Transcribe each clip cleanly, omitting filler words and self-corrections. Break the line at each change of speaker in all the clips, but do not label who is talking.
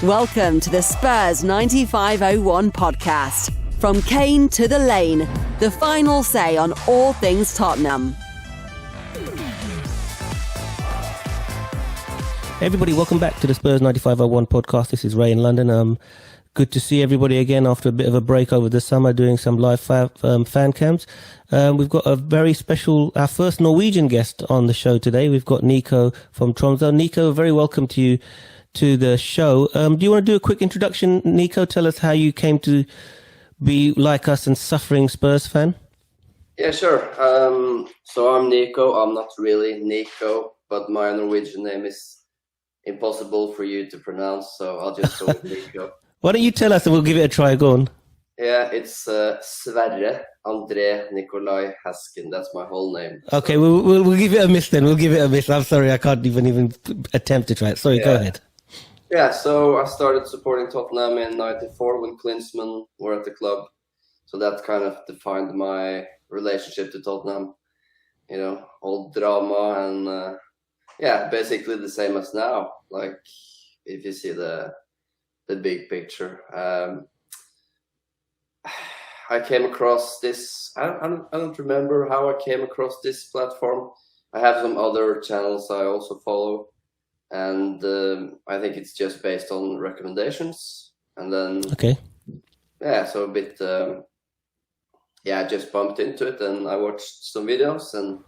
Welcome to the Spurs 9501 podcast. From Kane to the Lane, the final say on all things Tottenham.
Hey everybody, welcome back to the Spurs 9501 podcast. This is Ray in London. Good to see everybody again after a bit of a break over the summer, doing some live fan cams. We've got a very special, our first Norwegian guest on the show today. We've got Niko from Tromsø. Niko, very welcome to you to the show. Do you want to do a quick introduction, Niko? Tell us how you came to be like us and suffering Spurs fan.
Yeah, sure. So I'm Niko. I'm not really Niko, but my Norwegian name is impossible for you to pronounce, so I'll just go with Nico.
Why don't you tell us and we'll give it a try? Go on.
Yeah, it's Sverre André Nikolai Haskin. That's my whole name.
Okay, so. we'll give it a miss then. We'll give it a miss. I'm sorry, I can't even attempt to try it. Sorry, Go ahead.
Yeah, so I started supporting Tottenham in '94 when Klinsmann were at the club. So that kind of defined my relationship to Tottenham. You know, all drama and basically the same as now. Like if you see the big picture. I came across this. I don't remember how I came across this platform. I have some other channels I also follow, and I think it's just based on recommendations. And then so a bit. I just bumped into it and I watched some videos, and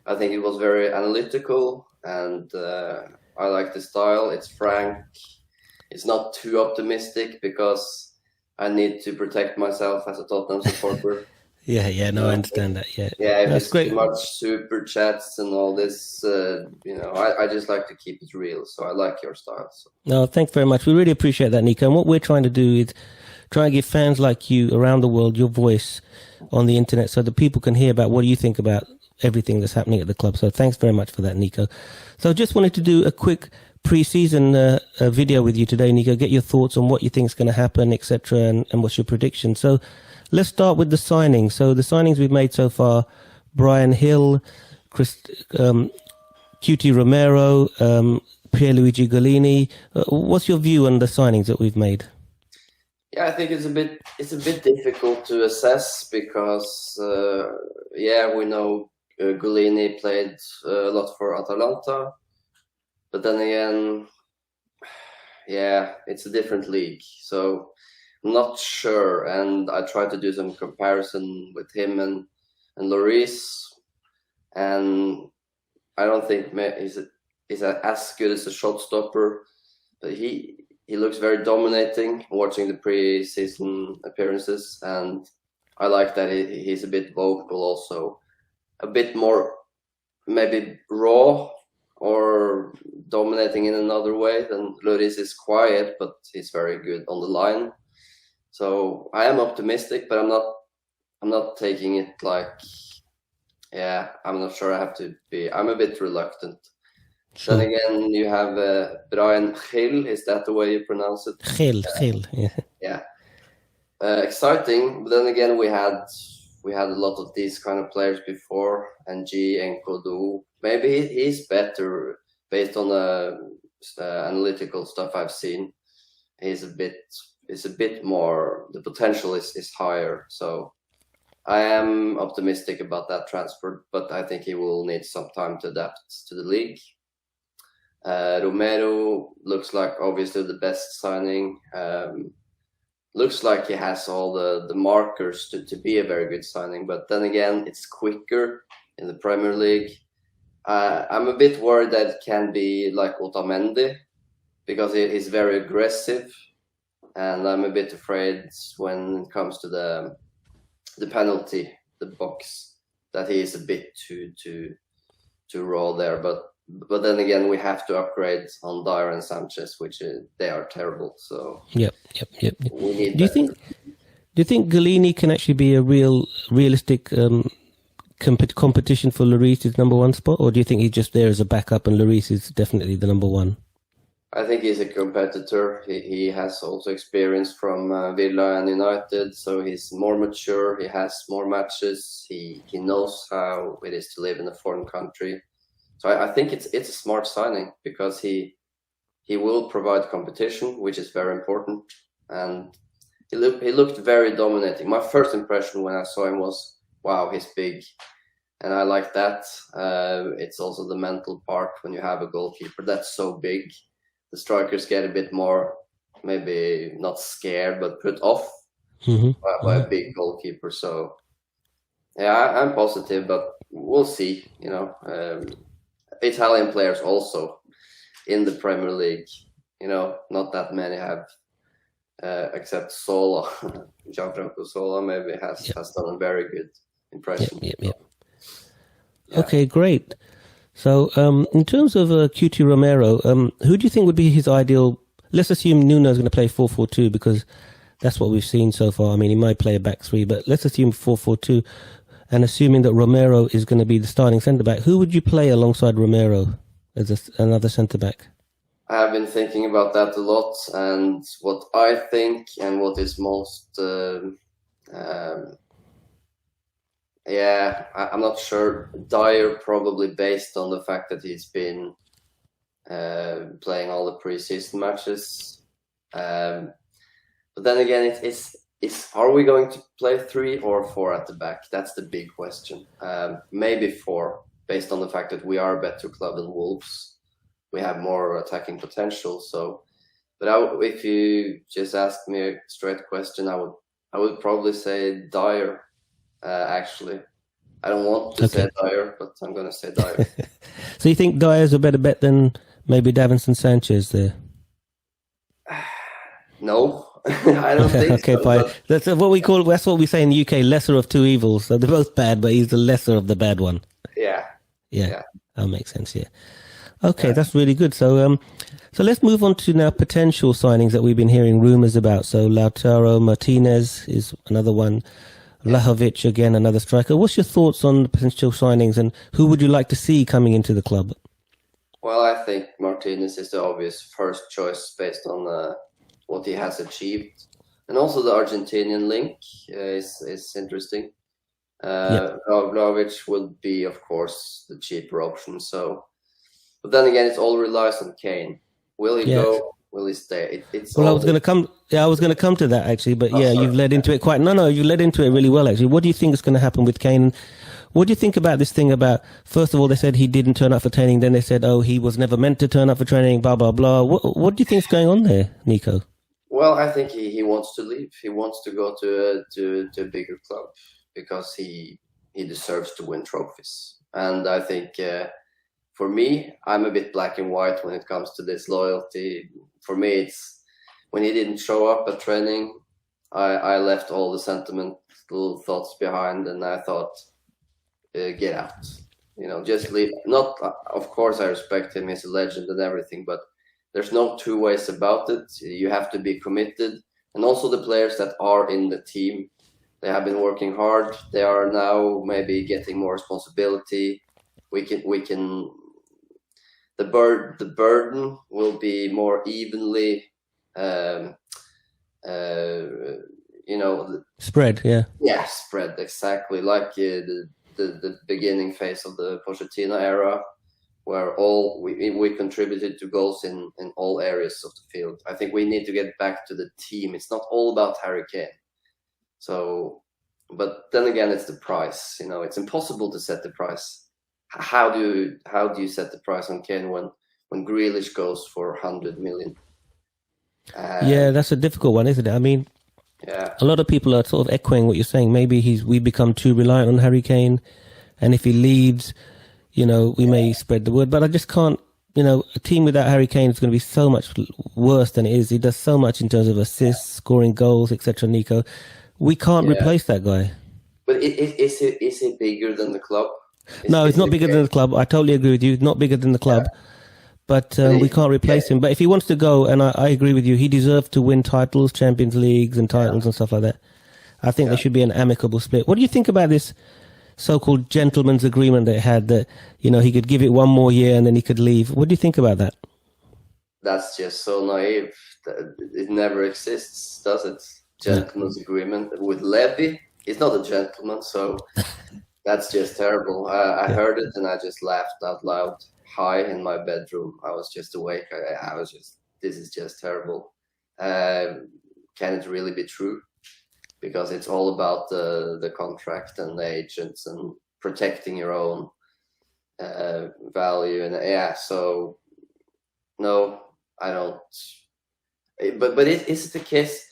I think it was very analytical, and I like the style. It's frank. It's not too optimistic because I need to protect myself as a Tottenham supporter.
I understand that. Yeah,
if
that's
it's
great.
Too much super chats and all this, I just like to keep it real. So I like your style. So.
No, thanks very much. We really appreciate that, Niko. And what we're trying to do is try and give fans like you around the world your voice on the internet so that people can hear about what you think about everything that's happening at the club. So thanks very much for that, Niko. So just wanted to do a quick pre-season video with you today, Niko. Get your thoughts on what you think is going to happen, etc., and what's your prediction. So let's start with the signings. So the signings we've made so far: Brian Hill, QT Romero, Pierluigi Golini. What's your view on the signings that we've made?
Yeah, I think it's a bit difficult to assess because we know Golini played a lot for Atalanta. But then again, it's a different league. So I'm not sure. And I tried to do some comparison with him and Lloris. And I don't think he's as good as a shot stopper. But he looks very dominating watching the pre-season appearances. And I like that he's a bit vocal also. A bit more maybe raw or dominating in another way. Then Lloris is quiet, but he's very good on the line. So I am optimistic, but I'm not taking it like, I'm not sure I have to be. I'm a bit reluctant. Sure. Then again, you have Brian Hill. Is that the way you pronounce it?
Hill, yeah.
Yeah. Exciting, but then again, we had a lot of these kind of players before, NG and Kodu. Maybe he's better based on the analytical stuff I've seen. It's a bit more, the potential is higher. So I am optimistic about that transfer, but I think he will need some time to adapt to the league. Romero looks like obviously the best signing. Looks like he has all the markers to be a very good signing, but then again, it's quicker in the Premier League. I'm a bit worried that it can be like Otamendi because he's very aggressive, and I'm a bit afraid when it comes to the penalty, the box, that he is a bit too raw there. But then again, we have to upgrade on Dyer and Sanchez, which they are terrible. So
yep.
We need.
Do you think Golini can actually be a realistic competition for Lloris's number one spot, or do you think he's just there as a backup and Lloris is definitely the number one?
I think he's a competitor. He has also experience from Villa and United, so he's more mature. He has more matches. He knows how it is to live in a foreign country. So I think it's a smart signing because he he will provide competition, which is very important. And he looked very dominating. My first impression when I saw him was, wow, he's big. And I like that. It's also the mental part when you have a goalkeeper that's so big. The strikers get a bit more, maybe not scared, but put off by a big goalkeeper. So, yeah, I'm positive, but we'll see. Italian players also in the Premier League, not that many have, except Sola. Gianfranco Sola maybe has done a very good impression.
Yep. Okay, great. So, in terms of QT Romero, who do you think would be his ideal? Let's assume Nuno's going to play 4-4-2 because that's what we've seen so far. I mean, he might play a back three, but let's assume 4-4-2, and assuming that Romero is going to be the starting centre back, who would you play alongside Romero as another centre back?
I have been thinking about that a lot, and what I think and what is most. I'm not sure. Dyer, probably based on the fact that he's been playing all the preseason matches. But then again, it's are we going to play 3 or 4 at the back? That's the big question. Maybe 4, based on the fact that we are a better club than Wolves. We have more attacking potential. So, but if you just asked me a straight question, I would probably say Dyer. Actually, I don't want to say Dyer, but I'm going to say Dyer.
So you think Dyer's a better bet than maybe Davinson Sanchez there?
No, I don't think
okay,
so.
fine. That's what we call. That's what we say in the UK: lesser of two evils. So they're both bad, but he's the lesser of the bad one.
Yeah.
That makes sense. Yeah. Okay, that's really good. So, so let's move on to now potential signings that we've been hearing rumours about. So Lautaro Martinez is another one. Vlahovic, again, another striker. What's your thoughts on the potential signings and who would you like to see coming into the club?
Well, I think Martinez is the obvious first choice based on what he has achieved. And also the Argentinian link is interesting. Vlahovic would be, of course, the cheaper option. So, but then again, it all relies on Kane. Will he go? Will he stay?
I was going to come. Yeah, I was going to come to that actually, but you've led into it quite. No, you led into it really well actually. What do you think is going to happen with Kane? What do you think about this thing about? First of all, they said he didn't turn up for training. Then they said, he was never meant to turn up for training. Blah blah blah. What do you think is going on there, Nico?
Well, I think he wants to leave. He wants to go to a bigger club because he deserves to win trophies. And I think for me, I'm a bit black and white when it comes to this loyalty. For me, it's when he didn't show up at training, I left all the sentimental thoughts behind, and I thought, get out. Just leave. Not, of course, I respect him. He's a legend and everything, but there's no two ways about it. You have to be committed. And also the players that are in the team, they have been working hard. They are now maybe getting more responsibility. We can. The burden will be more evenly,
spread.
Yeah, spread exactly like the beginning phase of the Pochettino era, where we contributed to goals in all areas of the field. I think we need to get back to the team. It's not all about Harry Kane. So, but then again, it's the price. It's impossible to set the price. How do you set the price on Kane when Grealish goes for 100 million?
That's a difficult one, isn't it? I mean, a lot of people are sort of echoing what you're saying. Maybe we become too reliant on Harry Kane, and if he leaves, we may spread the word. But I just can't. A team without Harry Kane is going to be so much worse than it is. He does so much in terms of assists, scoring goals, etc. Nico, we can't replace that guy.
But is he bigger than the club?
No, it's not bigger than the club. I totally agree with you. Not bigger than the club. But we can't replace him. But if he wants to go, and I agree with you, he deserves to win titles, Champions Leagues and titles and stuff like that. I think there should be an amicable split. What do you think about this so-called gentleman's agreement they had that, he could give it one more year and then he could leave? What do you think about that?
That's just so naive. It never exists, does it? Gentleman's agreement with Levy. He's not a gentleman, so... That's just terrible. I heard it and I just laughed out loud. high in my bedroom. I was just awake. I was just, this is just terrible. Can it really be true? Because it's all about the contract and the agents and protecting your own value. And so no, I don't. But is it the case?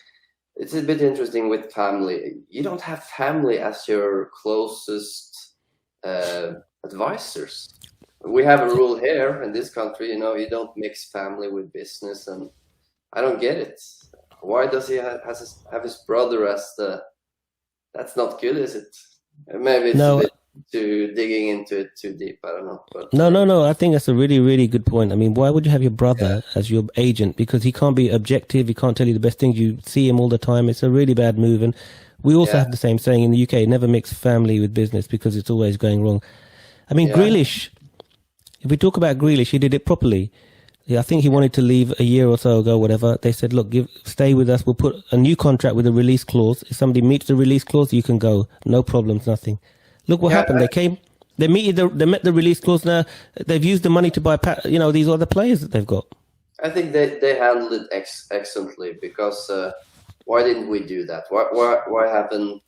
It's a bit interesting with family. You don't have family as your closest advisors. We have a rule here in this country, you don't mix family with business, and I don't get it. Why does he have his brother as the? That's not good, is it? Maybe it's a bit too digging into it too deep. I don't know. But
No. I think that's a really, really good point. I mean, why would you have your brother as your agent? Because he can't be objective. He can't tell you the best things. You see him all the time. It's a really bad move. And we also have the same saying in the UK: never mix family with business, because it's always going wrong. I mean, Grealish. If we talk about Grealish, he did it properly. I think he wanted to leave a year or so ago, whatever. They said, look, stay with us. We'll put a new contract with a release clause. If somebody meets the release clause, you can go. No problems, nothing. Look what happened. They met the release clause. Now they've used the money to buy, these other players that they've got.
I think they handled it excellently, because why didn't we do that? Why haven't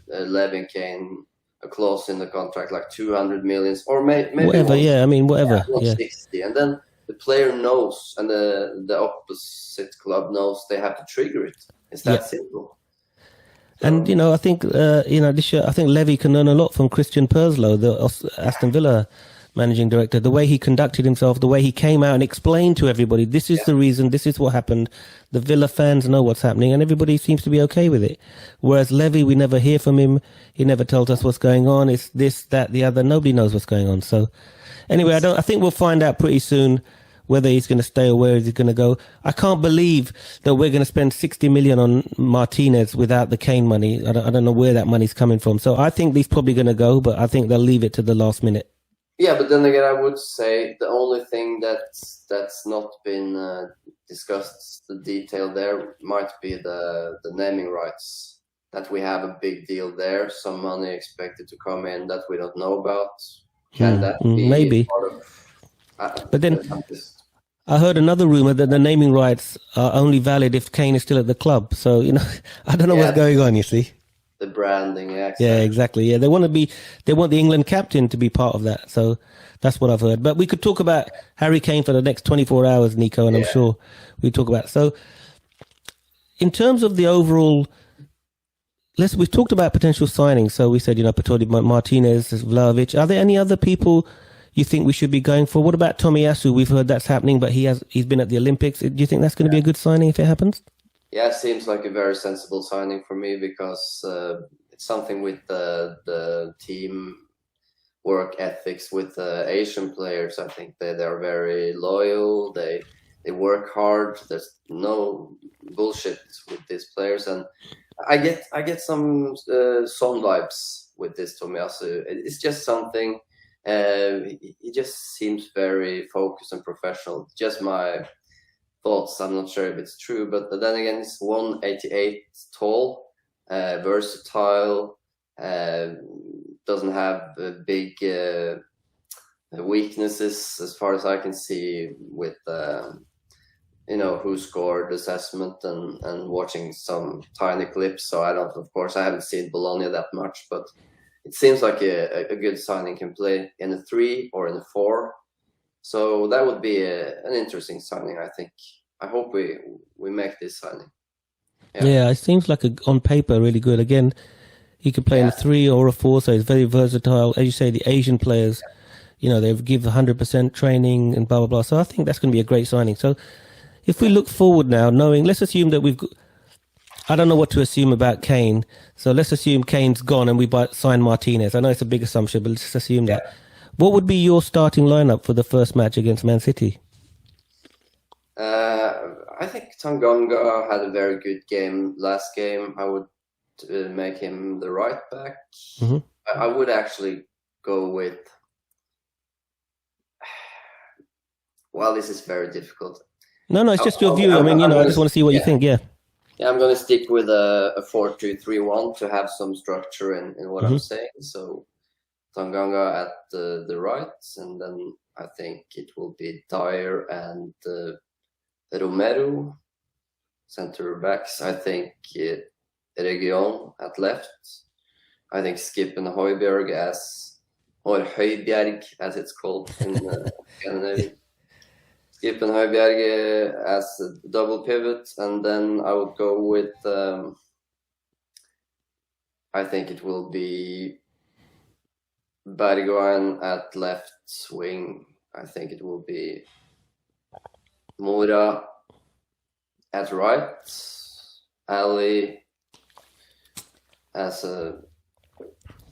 Levin Kane a clause in the contract like 200 million or maybe
whatever? Whatever.
160, and then the player knows, and the opposite club knows they have to trigger it. It's that simple.
And I think this year, I think Levy can learn a lot from Christian Perslow, the Aston Villa managing director. The way he conducted himself, the way he came out and explained to everybody, this is the reason, this is what happened. The Villa fans know what's happening, and everybody seems to be okay with it. Whereas Levy, we never hear from him. He never tells us what's going on. It's this, that, the other. Nobody knows what's going on. So anyway, I think we'll find out pretty soon whether he's going to stay or where he's going to go. I can't believe that we're going to spend 60 million on Martinez without the Kane money. I don't know where that money's coming from. So I think he's probably going to go, but I think they'll leave it to the last minute.
Yeah, but then again, I would say the only thing that's not been discussed, the detail there, might be the naming rights. That we have a big deal there, some money expected to come in that we don't know about. Can that be
maybe
part of?
But then I heard another rumor that the naming rights are only valid if Kane is still at the club. So I don't know what's going on. You see,
the branding,
exactly. Yeah, they want the England captain to be part of that. So that's what I've heard. But we could talk about Harry Kane for the next 24 hours, Nico, and I'm sure we talk about it. So in terms of the overall, we've talked about potential signings. So we said, Petodi, Martinez, Vlahovic. Are there any other people you think we should be going for? What about Tomiyasu? We've heard that's happening, but he's been at the Olympics. Do you think that's going to be a good signing if it happens?
Yeah, it seems like a very sensible signing for me, because it's something with the team work ethics with Asian players. I think they're very loyal. They work hard. There's no bullshit with these players, and I get some Son vibes with this Tomiyasu. It's just something. He just seems very focused and professional. Just my thoughts. I'm not sure if it's true, but then again, he's 188 tall, versatile, doesn't have big weaknesses as far as I can see with who scored assessment and watching some tiny clips. So I haven't seen Bologna that much, but it seems like a good signing. Can play in a 3 or in a 4. So that would be an interesting signing, I think. I hope we make this signing.
Yeah, it seems like on paper really good. Again, he could play in a 3 or a 4, so he's very versatile. As you say, the Asian players, they give 100% training and blah, blah, blah. So I think that's going to be a great signing. So if we look forward now, let's assume that I don't know what to assume about Kane. So let's assume Kane's gone and we sign Martinez. I know it's a big assumption, but let's just assume that. What would be your starting lineup for the first match against Man City?
I think Tanganga had a very good game last game. I would make him the right back.
Mm-hmm.
I would actually go with... Well, this is very difficult.
No, it's just your view. I just want to see what you think, Yeah,
I'm going to stick with a 4-2-3-1 to have some structure in what I'm saying. So Tanganga at the right, and then I think it will be Dyer and Romero, center backs. I think Region at left. I think Skip and Højbjerg or Højbjerg as it's called in Scandinavia. Skip and Højbjerg as a double pivot, and then I would go with, I think it will be Bergwijn at left wing. I think it will be Mora at right, Ali as a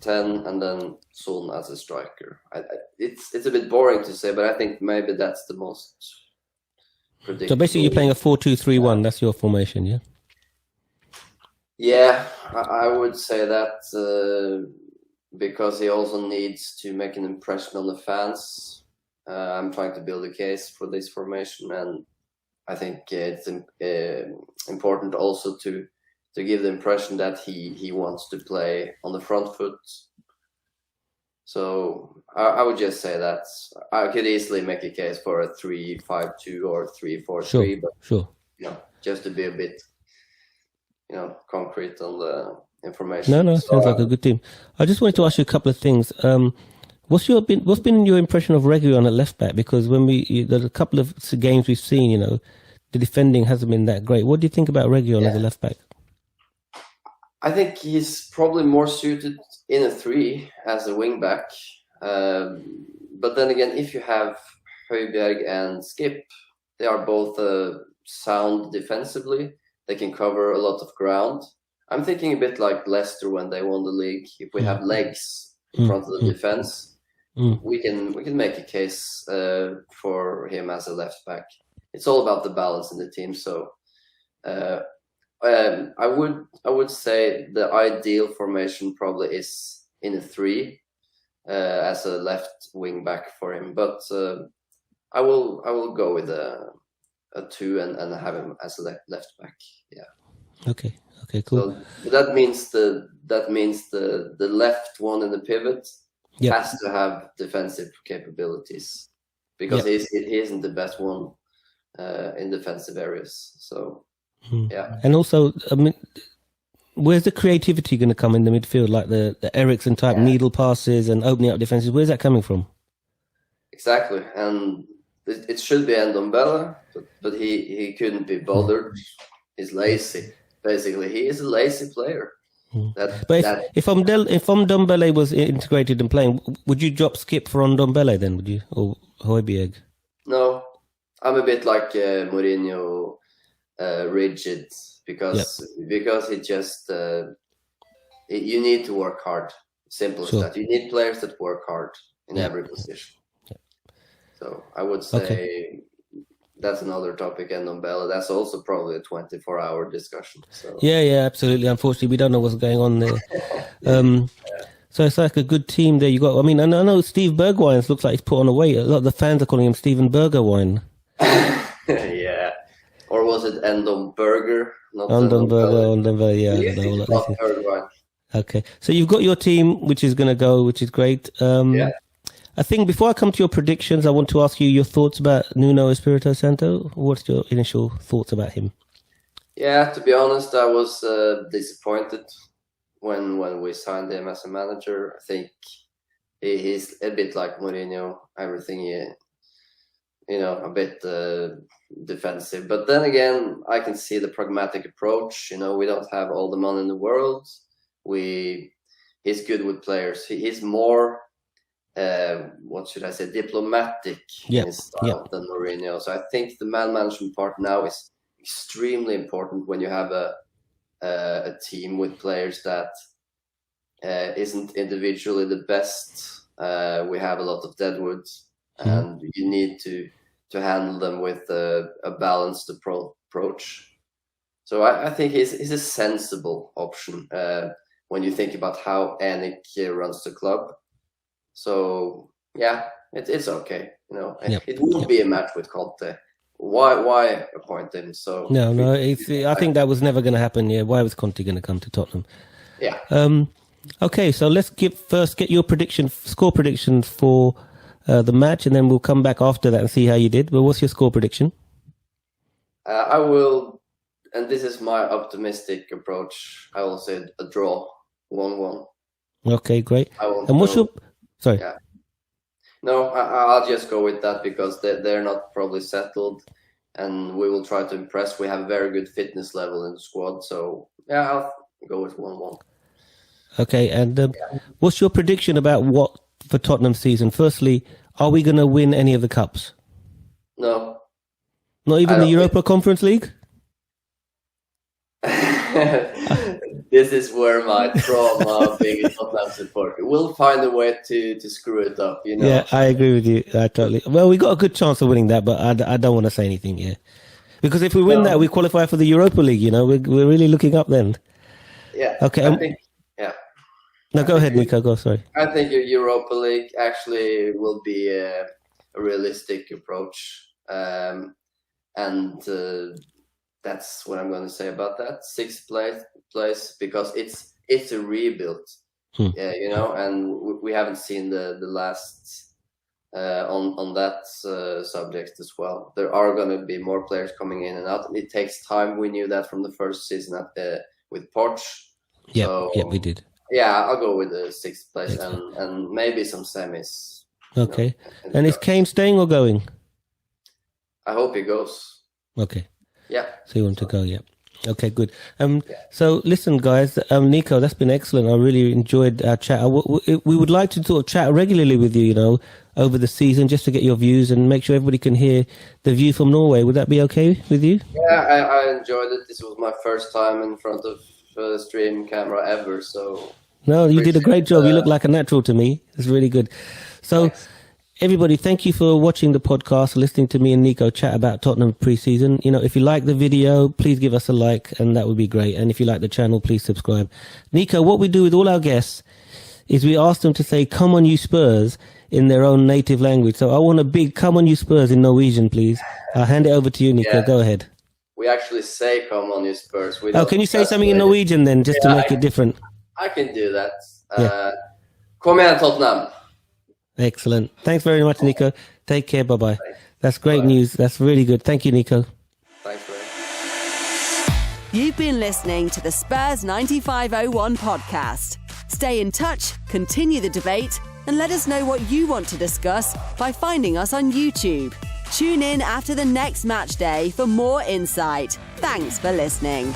10, and then Son as a striker. It's a bit boring to say, but I think maybe that's the most predictable.
So basically you're playing a 4-2-3-1, that's your formation, yeah?
Yeah, I would say that because he also needs to make an impression on the fans. I'm trying to build a case for this formation, and I think it's important also to give the impression that he wants to play on the front foot. So I would just say that I could easily make a case for a 3-5-2 or 3-4-3, but
sure.
Just to be a bit concrete on the information.
No, sounds like a good team. I just wanted to ask you a couple of things. What's been your impression of Reguilón at left back? Because there's a couple of games we've seen, the defending hasn't been that great. What do you think about Reguilón as a left back?
I think he's probably more suited in a 3 as a wing back. But then again, if you have Højbjerg and Skip, they are both sound defensively. They can cover a lot of ground. I'm thinking a bit like Leicester when they won the league. If we have legs in front of the defense, we can make a case for him as a left back. It's all about the balance in the team. So I would say the ideal formation probably is in a 3 as a left wing back for him. But I will go with a 2 and have him as a left back. Yeah.
Okay, cool.
So that means the left one in the pivot has to have defensive capabilities, because he isn't the best one in defensive areas. So yeah.
And also, I mean, where's the creativity going to come in the midfield, like the Eriksen type needle passes and opening up defenses? Where's that coming from?
Exactly, and it should be Ndombele, but he couldn't be bothered. He's lazy. Basically, he is a lazy player.
If Ndombele was integrated and playing, would you drop Skip for Ndombele then? Would you, or Højbjerg?
No, I'm a bit like Mourinho, rigid, because he just you need to work hard. Simple as that. You need players that work hard in every position. Yeah. So I would say. That's another topic, and Ndombele. That's also probably a 24-hour discussion. So. Yeah,
absolutely. Unfortunately, we don't know what's going on there. So it's like a good team there. I know Steve Bergwijn looks like he's put on a weight. A lot of the fans are calling him Steven Bergwijn.
Yeah. Or was it Ndomberger?
Ndombele, yeah. Okay. So you've got your team, which is going to go, which is great. I think before I come to your predictions, I want to ask you your thoughts about Nuno Espirito Santo. What's your initial thoughts about him?
Yeah, to be honest, I was disappointed when we signed him as a manager. I think he's a bit like Mourinho. Everything, a bit defensive. But then again, I can see the pragmatic approach. We don't have all the money in the world. He's good with players. He's more... what should I say, diplomatic in his style than Mourinho. So I think the man management part now is extremely important when you have a team with players that isn't individually the best. We have a lot of deadwoods, and you need to handle them with a balanced approach. So I think he's a sensible option when you think about how Anik runs the club. So yeah, it's okay. It would be a match with Conte. Why appoint him? So
no. I think that was never going to happen. Yeah, why was Conte going to come to Tottenham?
Yeah.
Okay, so let's get your score predictions for the match, and then we'll come back after that and see how you did. But what's your score prediction?
I will, and this is my optimistic approach, I will say a draw, 1-1.
Okay, great.
And
what's your... Sorry.
Yeah. No, I'll just go with that because they're not probably settled, and we will try to impress. We have a very good fitness level in the squad, so yeah, I'll go with 1-1.
Okay, and what's your prediction about what for Tottenham season? Firstly, are we going to win any of the cups?
No.
Not even the Europa Conference League?
This is where my trauma of being a Tottenham supporter. We'll find a way to screw it up, you know.
Yeah, I agree with you. I totally. Well, we got a good chance of winning that, but I don't want to say anything here. Because if we win that, we qualify for the Europa League, you know. We're really looking up then.
Yeah.
Okay.
I think, yeah.
No, go ahead, Nico. Go, sorry.
I think your Europa League actually will be a realistic approach. That's what I'm going to say about that. Sixth place because it's a rebuild, you know, and we haven't seen the last on that subject as well. There are going to be more players coming in and out. It takes time. We knew that from the first season with Poch.
Yeah,
so,
yeah, we did.
Yeah, I'll go with the sixth place and maybe some semis.
Okay, and is Kane staying or going?
I hope he goes.
Okay.
Yeah.
So you want to go, yeah. Okay, good. So listen, guys, Nico, that's been excellent. I really enjoyed our chat. We would like to sort of chat regularly with you, you know, over the season, just to get your views and make sure everybody can hear the view from Norway. Would that be okay with you?
Yeah, I enjoyed it. This was my first time in front of a stream camera ever, so...
No, you did a great job. You look like a natural to me. It's really good. So... Thanks. Everybody, thank you for watching the podcast, listening to me and Nico chat about Tottenham pre-season. You know, if you like the video, please give us a like, and that would be great. And if you like the channel, please subscribe. Nico, what we do with all our guests is we ask them to say, "Come on, you Spurs," in their own native language. So I want a big "Come on, you Spurs" in Norwegian, please. I'll hand it over to you, Nico. Yeah. Go ahead.
We actually say "Come on, you Spurs."
Can you say something in Norwegian then, just to make it different?
I can do that. Kom igjen, Tottenham.
Excellent. Thanks very much, Nico. Take care. Bye-bye. That's great news. That's really good. Thank you, Nico.
Thanks, Ray.
You've been listening to the Spurs 9501 podcast. Stay in touch, continue the debate, and let us know what you want to discuss by finding us on YouTube. Tune in after the next match day for more insight. Thanks for listening.